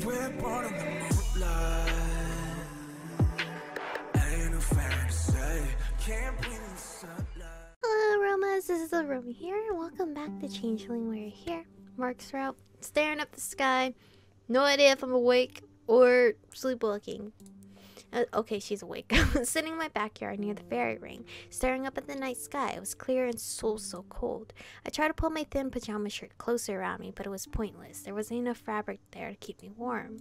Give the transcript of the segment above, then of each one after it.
We're born in the moonlight. Ain't no fair to say. Can't bring the sunlight. Hello, Aromas. This is Aromie here. Welcome back to Changeling. We're here. Marc's out, staring up the sky. No idea if I'm awake or sleepwalking. Okay, she's awake. Sitting in my backyard near the fairy ring, staring up at the night sky. It was clear and so cold. I tried to pull my thin pajama shirt closer around me, but it was pointless. There wasn't enough fabric there to keep me warm.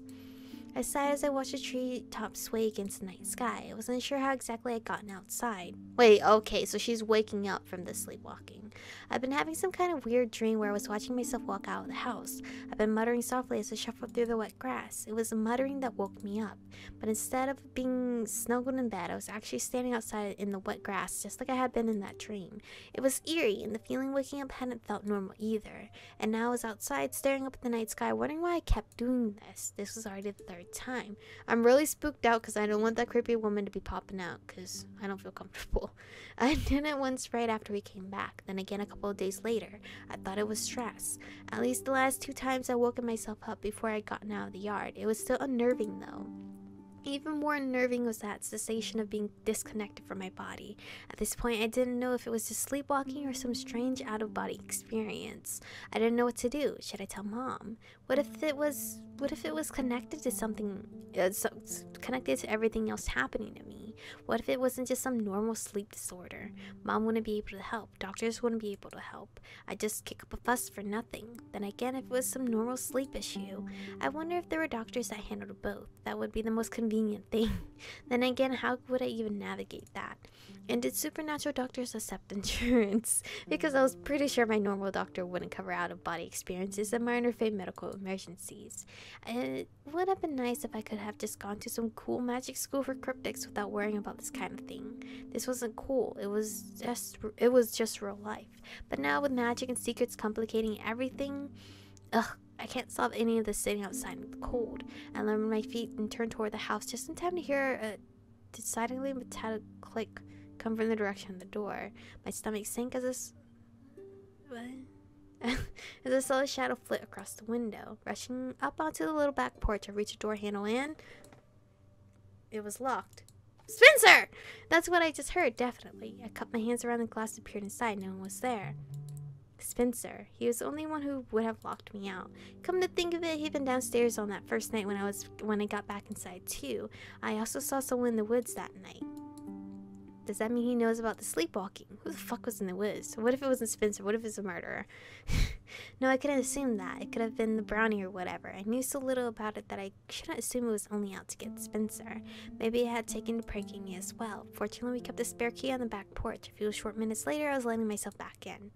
I sighed as I watched the treetops sway against the night sky. I wasn't sure how exactly I'd gotten outside. Wait, okay, so she's waking up from the sleepwalking. I've been having some kind of weird dream where I was watching myself walk out of the house. I've been muttering softly as I shuffled through the wet grass. It was a muttering that woke me up. But instead of being snuggled in bed, I was actually standing outside in the wet grass, just like I had been in that dream. It was eerie, and the feeling waking up hadn't felt normal either. And now I was outside, staring up at the night sky, wondering why I kept doing this. This was already the third time. I'm really spooked out because I don't want that creepy woman to be popping out because I don't feel comfortable. I did it once right after we came back, then again a couple of days later. I thought it was stress. At least the last 2 times I woken myself up before I'd gotten out of the yard. It was still unnerving though. Even more unnerving was that sensation of being disconnected from my body. At this point, I didn't know if it was just sleepwalking or some strange out-of-body experience. I didn't know what to do. Should I tell Mom? What if it was connected to something, connected to everything else happening to me? What if it wasn't just some normal sleep disorder? Mom wouldn't be able to help. Doctors wouldn't be able to help. I'd just kick up a fuss for nothing. Then again, if it was some normal sleep issue, I wonder if there were doctors that handled both. That would be the most convenient thing. Then again, how would I even navigate that? And did supernatural doctors accept insurance? Because I was pretty sure my normal doctor wouldn't cover out-of-body experiences and minor fate medical emergencies. It would have been nice if I could have just gone to some cool magic school for cryptics without worrying about this kind of thing. This wasn't cool. It was just real life. But now with magic and secrets complicating everything, I can't solve any of this sitting outside in the cold. I lowered my feet and turned toward the house just in time to hear a decidedly metallic click come from the direction of the door. My stomach sank as I saw a shadow flit across the window. Rushing up onto the little back porch, I reached a door handle and it was locked. Spencer! That's what I just heard, definitely. I cupped my hands around the glass and peered inside. No one was there. Spencer. He was the only one who would have locked me out. Come to think of it, he'd been downstairs on that first night when I got back inside too. I also saw someone in the woods that night. Does that mean he knows about the sleepwalking? Who the fuck was in the woods? What if it wasn't Spencer? What if it's a murderer? No, I couldn't assume that. It could have been the brownie or whatever. I knew so little about it that I shouldn't assume it was only out to get Spencer. Maybe it had taken to pranking me as well. Fortunately, we kept the spare key on the back porch. A few short minutes later, I was letting myself back in.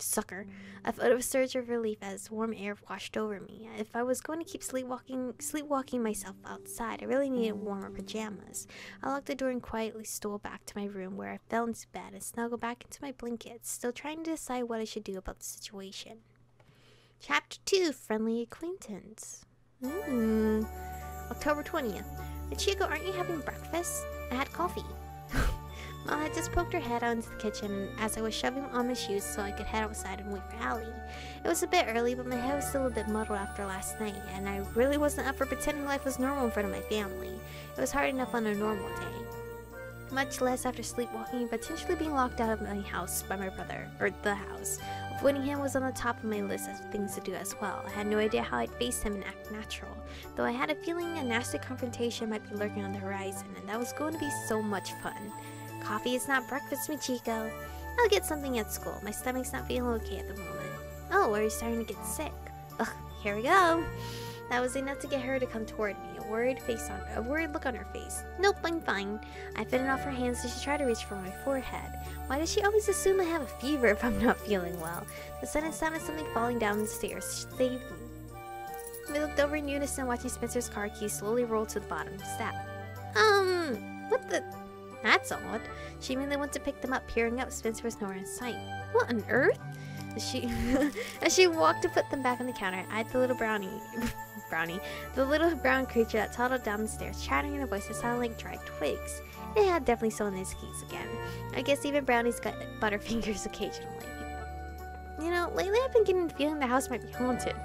Sucker. I felt a surge of relief as warm air washed over me. If I was going to keep sleepwalking myself outside, I really needed warmer pajamas. I locked the door and quietly stole back to my room where I fell into bed and snuggled back into my blankets, still trying to decide what I should do about the situation. Chapter 2, Friendly Acquaintance. October 20th. Chico, aren't you having breakfast? I had coffee. Mom had just poked her head out into the kitchen as I was shoving on my shoes so I could head outside and wait for Allie. It was a bit early, but my head was still a bit muddled after last night, and I really wasn't up for pretending life was normal in front of my family. It was hard enough on a normal day. Much less after sleepwalking and potentially being locked out of my house by my brother, or the house. Avoiding him was on the top of my list of things to do as well. I had no idea how I'd face him and act natural, though I had a feeling a nasty confrontation might be lurking on the horizon, and that was going to be so much fun. Coffee is not breakfast, mi chico. I'll get something at school. My stomach's not feeling okay at the moment. Oh, are you starting to get sick? Ugh, here we go. That was enough to get her to come toward me, a worried look on her face. Nope, I'm fine. I fitted off her hands as she tried to reach for my forehead. Why does she always assume I have a fever if I'm not feeling well? The sudden sound of something falling down the stairs saved me. We looked over in unison, watching Spencer's car keys slowly roll to the bottom step. What the... That's odd. She immediately went to pick them up, peering up. Spencer was nowhere in sight. What on earth? As she walked to put them back on the counter, I eyed the little the little brown creature that toddled down the stairs, chattering in a voice that sounded like dried twigs. It had definitely stolen his keys again. I guess even Brownie's got butterfingers occasionally. You know, lately I've been getting the feeling the house might be haunted.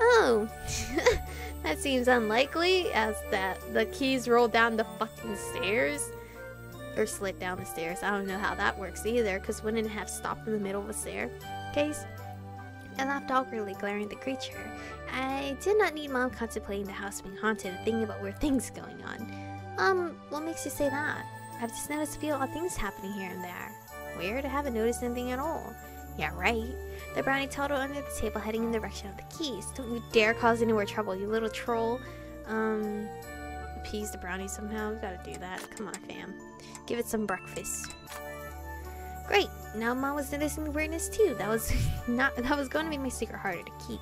Oh, that seems unlikely, as that the keys roll down the fucking stairs. Or slid down the stairs. I don't know how that works either, because wouldn't it have stopped in the middle of a staircase? I laughed awkwardly, glaring at the creature. I did not need Mom contemplating the house being haunted and thinking about weird things going on. What makes you say that? I've just noticed a few odd things happening here and there. Weird, I haven't noticed anything at all. Yeah, right. The brownie toddled under the table, heading in the direction of the keys. Don't you dare cause any more trouble, you little troll. Appease the brownie somehow. We gotta do that. Come on, fam. Give it some breakfast. Great. Now Mom was noticing the weirdness too. That was going to make my secret harder to keep.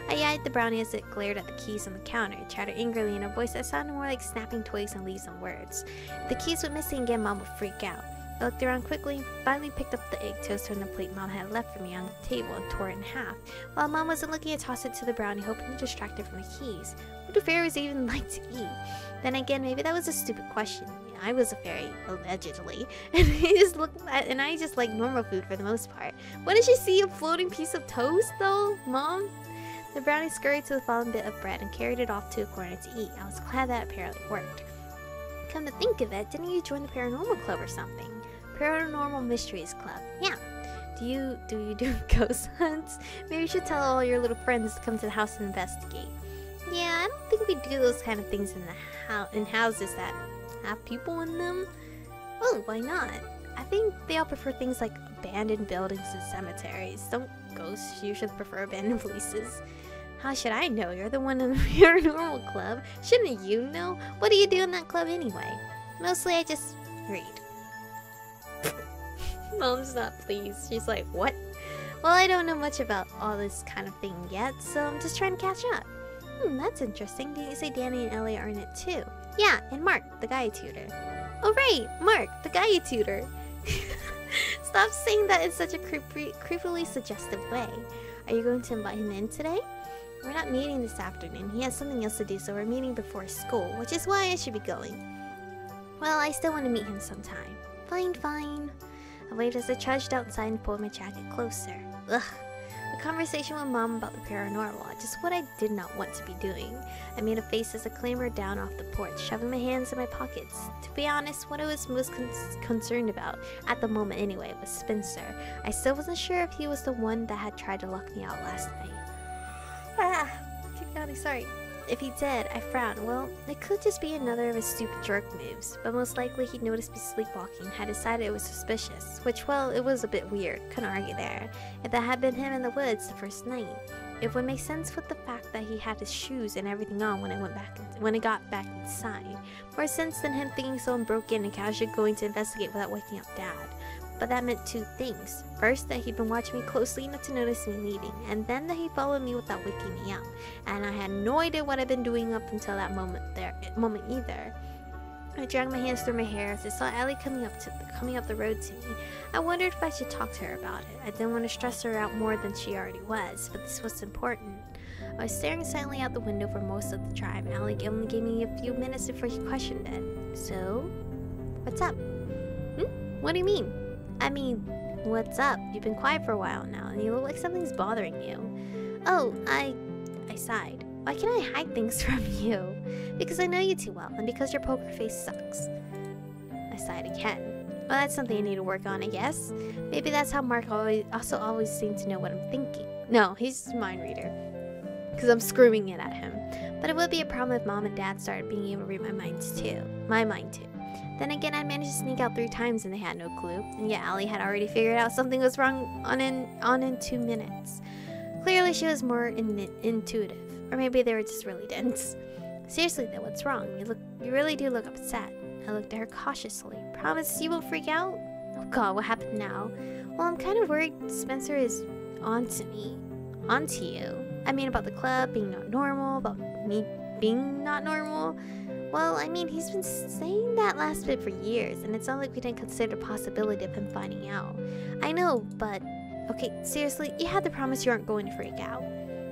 I eyed the brownie as it glared at the keys on the counter. It chattered angrily in a voice that sounded more like snapping twigs and leaves on words. If the keys went missing again, Mom would freak out. I looked around quickly, finally picked up the egg toast from the plate Mom had left for me on the table and tore it in half. While Mom wasn't looking, I tossed it to the brownie, hoping to distract her from the keys. What do fairies even like to eat? Then again, maybe that was a stupid question. I was a fairy, allegedly, and I just like normal food for the most part. What did she see? A floating piece of toast, though, Mom? The brownie scurried to the fallen bit of bread and carried it off to a corner to eat. I was glad that apparently worked. Come to think of it, didn't you join the paranormal club or something? Paranormal Mysteries Club. Yeah. Do you do ghost hunts? Maybe you should tell all your little friends to come to the house and investigate. Yeah, I don't think we do those kind of things in houses that have people in them. Oh, why not? I think they all prefer things like abandoned buildings and cemeteries. Don't ghosts usually prefer abandoned places? How should I know? You're the one in the paranormal club. Shouldn't you know? What do you do in that club anyway? Mostly I just read. Mom's not pleased. She's like, what? Well, I don't know much about all this kind of thing yet, so I'm just trying to catch up. That's interesting. Did you say Danny and Ellie are in it too? Yeah, and Marc, the guy you tutor. Oh right, Marc, the guy you tutor. Stop saying that in such a creepily suggestive way. Are you going to invite him in today? We're not meeting this afternoon. He has something else to do, so we're meeting before school, which is why I should be going. Well, I still want to meet him sometime. Fine, fine. I waited as I trudged outside and pulled my jacket closer. Ugh. A conversation with Mom about the paranormal, just what I did not want to be doing. I made a face as I clambered down off the porch, shoving my hands in my pockets. To be honest, what I was most concerned about, at the moment anyway, was Spencer. I still wasn't sure if he was the one that had tried to lock me out last night. Keep yawning, sorry. If he did, I frowned. Well, it could just be another of his stupid jerk moves, but most likely he'd noticed me sleepwalking and had decided it was suspicious, which, well, it was a bit weird, couldn't argue there. If that had been him in the woods the first night, it would make sense with the fact that he had his shoes and everything on when I got back inside. More sense than him thinking someone broke in and casually going to investigate without waking up Dad. But that meant two things. First, that he'd been watching me closely enough to notice me leaving, and then that he followed me without waking me up. And I had no idea what I'd been doing up until that moment either. I dragged my hands through my hair as I saw Ellie coming up the road to me. I wondered if I should talk to her about it. I didn't want to stress her out more than she already was, but this was important. I was staring silently out the window for most of the drive, and Ellie only gave me a few minutes before she questioned it. So, what's up? What do you mean? I mean, what's up? You've been quiet for a while now, and you look like something's bothering you. Oh, I sighed. Why can't I hide things from you? Because I know you too well, and because your poker face sucks. I sighed again. Well, that's something I need to work on, I guess. Maybe that's how Marc always seemed to know what I'm thinking. No, he's a mind reader. Because I'm screaming it at him. But it would be a problem if Mom and Dad started being able to read my mind too. Then again, I managed to sneak out 3 times and they had no clue. And yet Ellie had already figured out something was wrong in 2 minutes. Clearly she was more intuitive. Or maybe they were just really dense. Seriously though, what's wrong? You really do look upset. I looked at her cautiously. Promise you won't freak out? Oh god, what happened now? Well, I'm kind of worried Spencer is onto me. Onto you? I mean about the club being not normal, about me being not normal. Well, I mean, he's been saying that last bit for years, and it's not like we didn't consider the possibility of him finding out. I know, but... Okay, seriously, you had to promise you aren't going to freak out.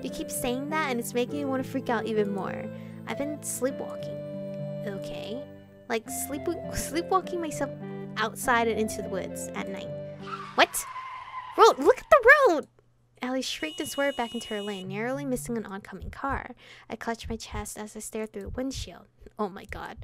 You keep saying that, and it's making me want to freak out even more. I've been sleepwalking. Okay? Like, sleepwalking myself outside and into the woods at night. What? Road! Look at the road! Allie shrieked and swerved back into her lane, narrowly missing an oncoming car. I clutched my chest as I stared through the windshield. Oh my god.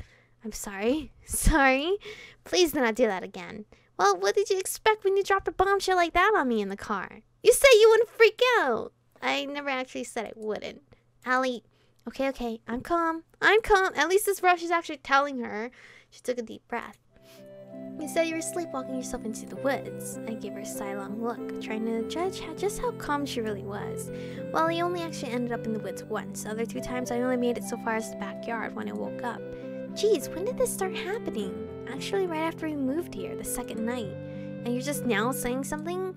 I'm sorry. Sorry? Please do not do that again. Well, what did you expect when you dropped a bombshell like that on me in the car? You said you wouldn't freak out. I never actually said I wouldn't. Allie, okay, I'm calm. At least this rush is actually telling her. She took a deep breath. You said you were sleepwalking yourself into the woods. I gave her a sidelong look, trying to judge just how calm she really was. Well, he only actually ended up in the woods once. The other 2 times I only made it so far as the backyard when I woke up. Geez, when did this start happening? Actually, right after we moved here, the second night. And you're just now saying something?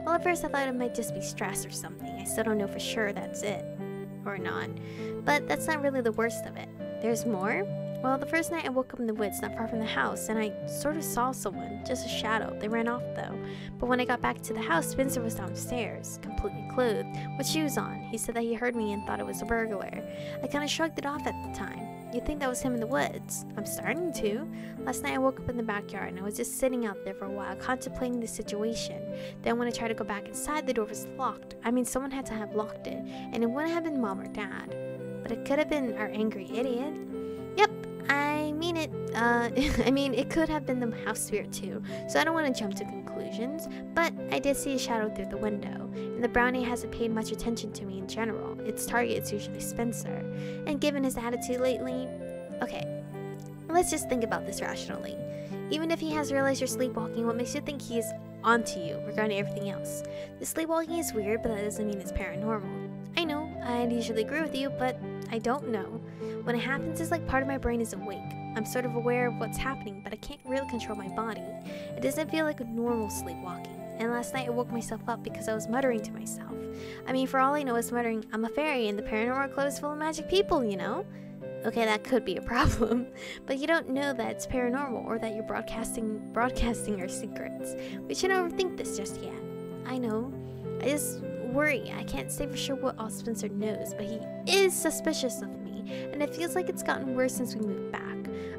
Well, at first I thought it might just be stress or something. I still don't know for sure that's it. Or not. But that's not really the worst of it. There's more? Well, the first night I woke up in the woods not far from the house, and I sort of saw someone, just a shadow. They ran off though. But when I got back to the house, Spencer was downstairs, completely clothed, with shoes on. He said that he heard me and thought it was a burglar. I kind of shrugged it off at the time. You'd think that was him in the woods. I'm starting to. Last night I woke up in the backyard and I was just sitting out there for a while contemplating the situation. Then when I tried to go back inside, the door was locked. I mean, someone had to have locked it, and it wouldn't have been Mom or Dad. But it could have been our angry idiot. Yep, it could have been the house spirit too, so I don't want to jump to conclusions, but I did see a shadow through the window, and the brownie hasn't paid much attention to me in general. Its target is usually Spencer, and given his attitude lately... Okay, let's just think about this rationally. Even if he has realized you're sleepwalking, what makes you think he is onto you regarding everything else? The sleepwalking is weird, but that doesn't mean it's paranormal. I know, I'd usually agree with you, but I don't know. When it happens, it's like part of my brain is awake. I'm sort of aware of what's happening, but I can't really control my body. It doesn't feel like a normal sleepwalking. And last night I woke myself up because I was muttering to myself. I mean, for all I know, it's muttering, I'm a fairy and the paranormal club is full of magic people, you know? Okay, that could be a problem. But you don't know that it's paranormal or that you're broadcasting our secrets. We shouldn't overthink this just yet. I know. I just worry. I can't say for sure what all Spencer knows, but he is suspicious of me, and it feels like it's gotten worse since we moved back.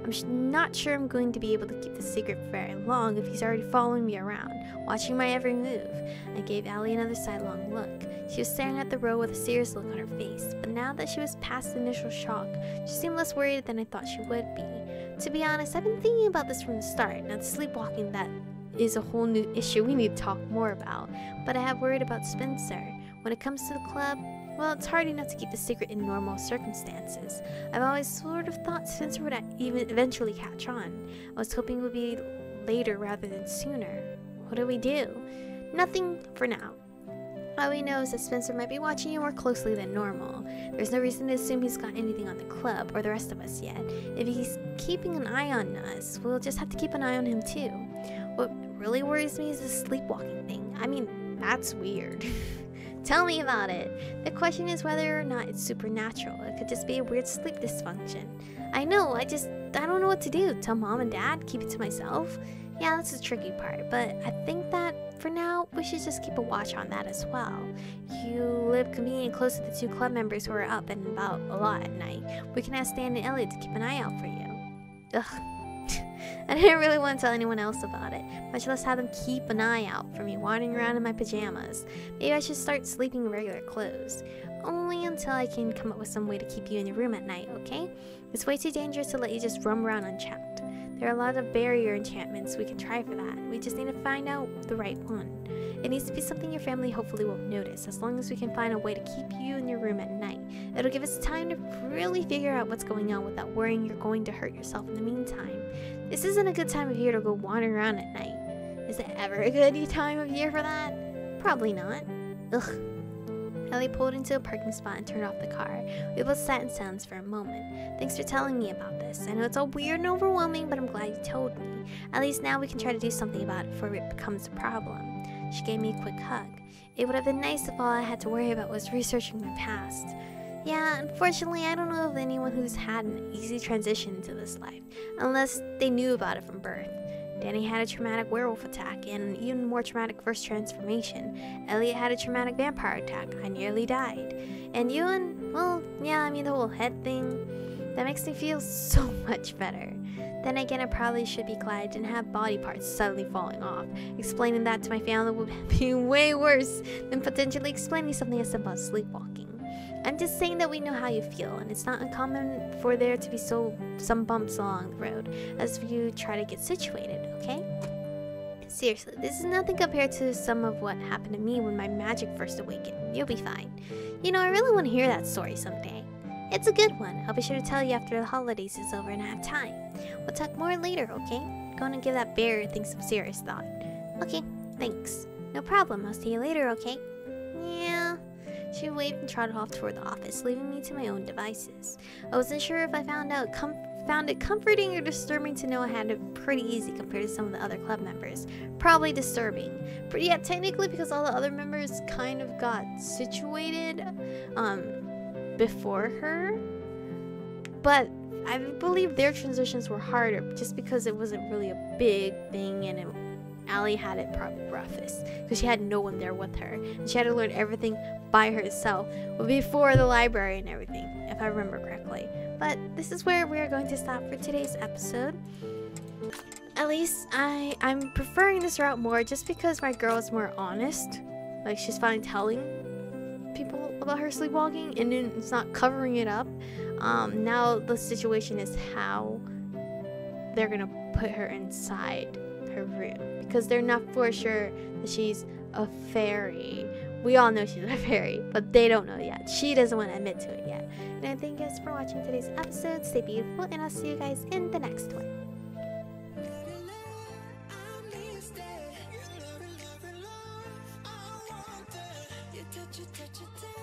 I'm not sure I'm going to be able to keep the secret for very long if he's already following me around, watching my every move. I gave Allie another sidelong look. She was staring at the road with a serious look on her face, but now that she was past the initial shock, she seemed less worried than I thought she would be. To be honest, I've been thinking about this from the start. Now, the sleepwalking, that is a whole new issue we need to talk more about, but I have worried about Spencer. When it comes to the club, well, it's hard enough to keep the secret in normal circumstances. I've always sort of thought Spencer would even eventually catch on. I was hoping it would be later rather than sooner. What do we do? Nothing for now. All we know is that Spencer might be watching you more closely than normal. There's no reason to assume he's got anything on the club or the rest of us yet. If he's keeping an eye on us, we'll just have to keep an eye on him too. What really worries me is the sleepwalking thing. I mean, that's weird. Tell me about it. The question is whether or not it's supernatural. It could just be a weird sleep dysfunction. I know, I don't know what to do. Tell Mom and Dad? Keep it to myself? Yeah, that's the tricky part, but I think that for now, we should just keep a watch on that as well. You live conveniently close to the 2 club members who are up and about a lot at night. We can ask Stan and Elliot to keep an eye out for you. Ugh. I didn't really want to tell anyone else about it, much less have them keep an eye out for me wandering around in my pajamas. Maybe I should start sleeping in regular clothes. Only until I can come up with some way to keep you in your room at night, okay? It's way too dangerous to let you just roam around unchecked. There are a lot of barrier enchantments we can try for that. We just need to find out the right one. It needs to be something your family hopefully won't notice, as long as we can find a way to keep you in your room at night. It'll give us time to really figure out what's going on without worrying you're going to hurt yourself in the meantime. This isn't a good time of year to go wandering around at night. Is it ever a good time of year for that? Probably not. Ugh. Ellie pulled into a parking spot and turned off the car. We both sat in silence for a moment. Thanks for telling me about this. I know it's all weird and overwhelming, but I'm glad you told me. At least now we can try to do something about it before it becomes a problem. She gave me a quick hug. It would have been nice if all I had to worry about was researching my past. Yeah, unfortunately, I don't know of anyone who's had an easy transition into this life, unless they knew about it from birth. Danny had a traumatic werewolf attack and an even more traumatic first transformation. Elliot had a traumatic vampire attack. I nearly died. And Ewan, well, yeah, I mean the whole head thing. That makes me feel so much better. Then again, I probably should be glad I didn't have body parts suddenly falling off. Explaining that to my family would be way worse than potentially explaining something as simple as sleepwalking. I'm just saying that we know how you feel, and it's not uncommon for there to be some bumps along the road as you try to get situated, okay? Seriously, this is nothing compared to some of what happened to me when my magic first awakened. You'll be fine. You know, I really want to hear that story someday. It's a good one. I'll be sure to tell you after the holidays is over and I have time. We'll talk more later, okay? I'm going to give that bear thing some serious thought. Okay, thanks. No problem. I'll see you later, okay? Yeah. She waved and trotted off toward the office, leaving me to my own devices. I wasn't sure if I found it comforting or disturbing to know I had it pretty easy compared to some of the other club members. Probably disturbing. But yeah, technically because all the other members kind of got situated before her. But I believe their transitions were harder just because it wasn't really a big thing, and Allie had it probably roughest because she had no one there with her and she had to learn everything by herself before the library and everything, if I remember correctly. But this is where we are going to stop for today's episode. At least I'm preferring this route more just because my girl is more honest. Like, she's finally telling people about her sleepwalking and then it's not covering it up. Now the situation is how they're gonna put her inside her room because they're not for sure that she's a fairy. We all know she's a fairy, but they don't know yet. She doesn't want to admit to it yet. And I thank you guys for watching today's episode. Stay beautiful, and I'll see you guys in the next one. Touch it,